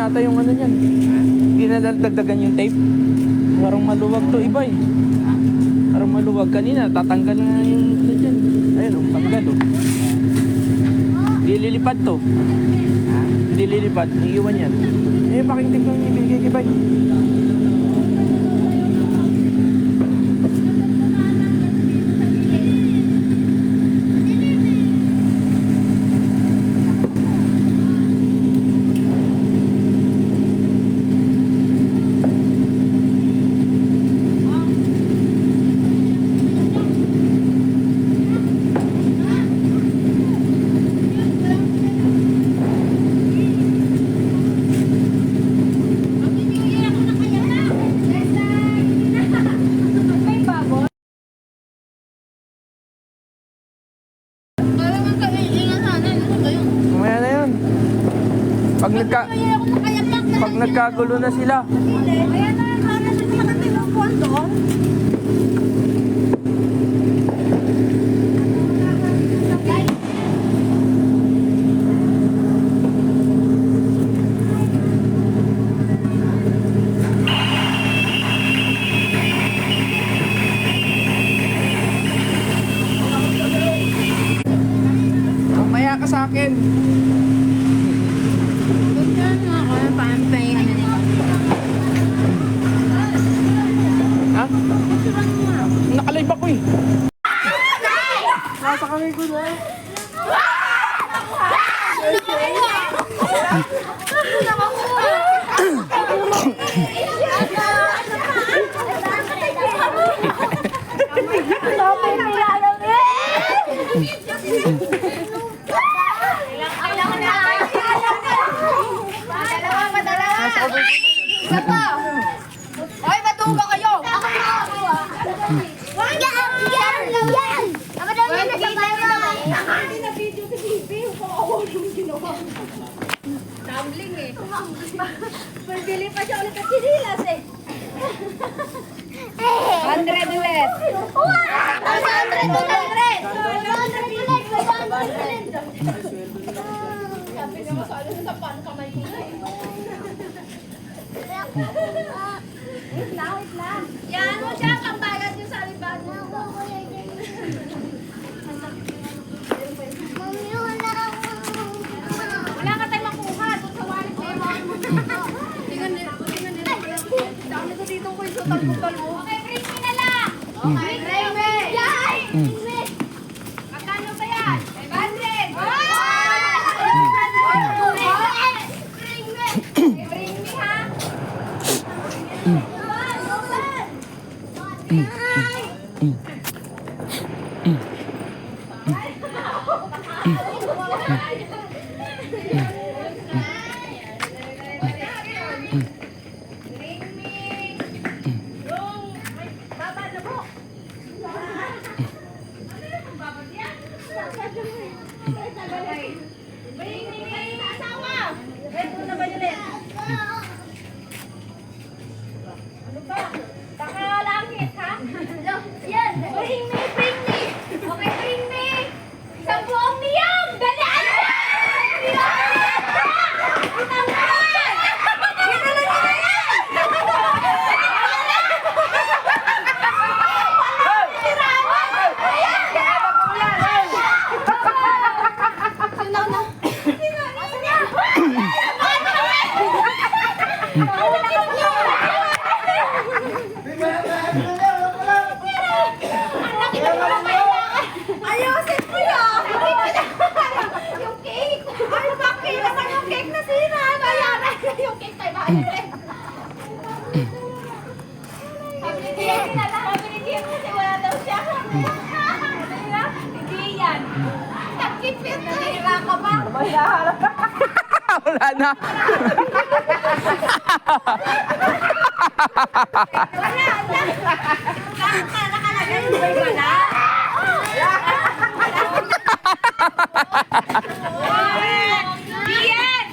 yata yung ano niyan. Hindi na dagdagan yung tape. Parang maluwag to iba eh. Parang maluwag kanina. Tatanggal na yung ano dyan. Ayun, tanggal oh. Hindi lilipad to. Hindi lilipad. Iiwan yan. Eh, pakinig ko yung ibigay kay Bay. Pag nagkagulo na sila. Ayan na, sana sa makatay ng pondo. Mamaya ka sa akin. Nakalive ako eh. Nasa kamay ko na. Isa pa! Hoy, matuga kayo! Yan! Ako daw yan nasa bayan. Hindi na video si Bibi. Kung yung ginawa. Tumbling eh. Pagdili pa siya ulit at sinilas eh. 100 ulit. 100 ulit. 100 ulit. Sabi niya masalo sa pan kamay ko na eh. Wait lang. Yan mo siya, kambagat yung sa alibag mo. Wala ka tayo makuha. Doon sa wallet mo. Tingnan nila. Dami ko dito ko yung sutan mo talo. Okay, bring me na lang. Okay, bring me. Yan! Magkano ba yan? 500. Bring me ha. Ayusin mo yun! Yung cake! Ay, bakit? Nasaan yung cake na sina? Bayaran yung cake tayo bayaran. Sabi ni Tia kasi wala daw siya. Hindi yan. Takipit na. Nahira ka ba? Wala na. Wala. Nakalagay mo ba wala? Iyan!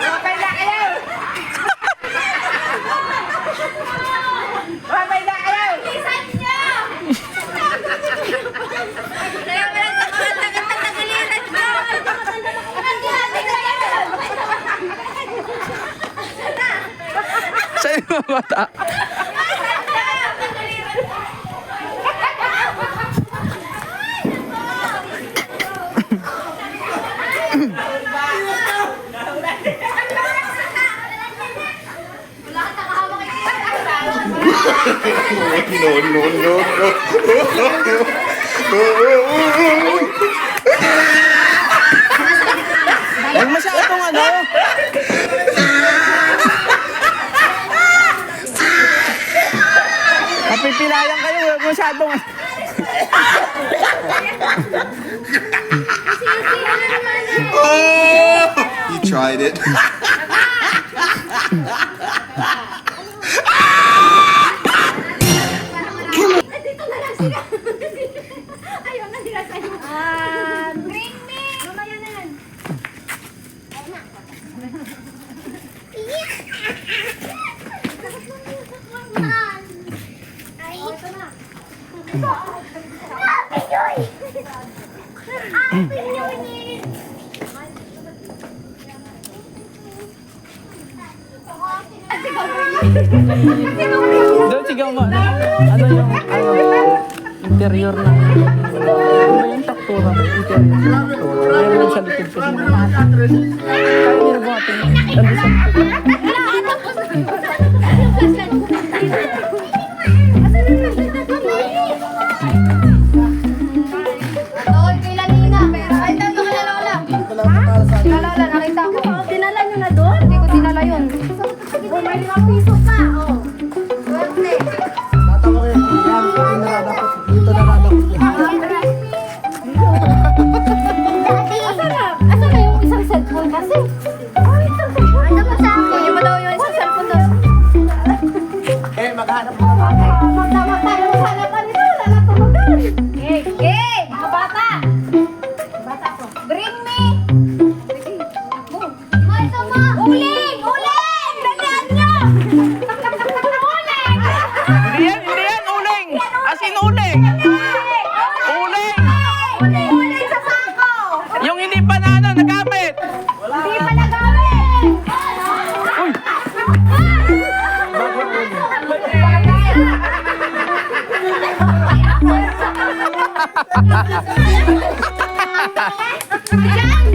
Okay na kayo! Okay na kayo! Isan niyo! Kaya wala tagal na nagaliran niyo! Hati-hati na yan! Bata. Wala ka nakahawak kay No, no, no, no. Huwag masyadong ano. Napipilayan kayo, huwag masyadong. He tried it. Dito na lang sila. Ayaw na sila sa'yo. Bring me! Mamaya na yan. Ayaw na. Ay, ito na. Ayoy! Ayoy! Doon sigaw mo. Ano yung interior ng ano yung taktura ba? Interior ng taktura. Meron yung sa likod kasi. Kaya nila ba natin? Nandun sa likod. Oy, kay Lanina. Ay, tayo ka na Lola. Kay Lola, nakita ko. Dinala nyo na doon? Hindi ko dinala yun. Oh, may 5 piso pa. Oh. Swerte. Asa na yung isang cellphone kasi? Ay, isang cellphone. Ano ba sa akin? Kunin mo daw yung isang cellphone doon. Maghanap tayo ng hanapan nito. Wala na tumugan. Hey, mga bata. Bata ko. Bring me. Uling! Uling! Dalihan nyo! Uling! Hindi yan, uling! As in uling! Uling! Uling sa sako! Yung hindi pa na ano, nagamit! Hindi pa nagamit! Uy! Diyan!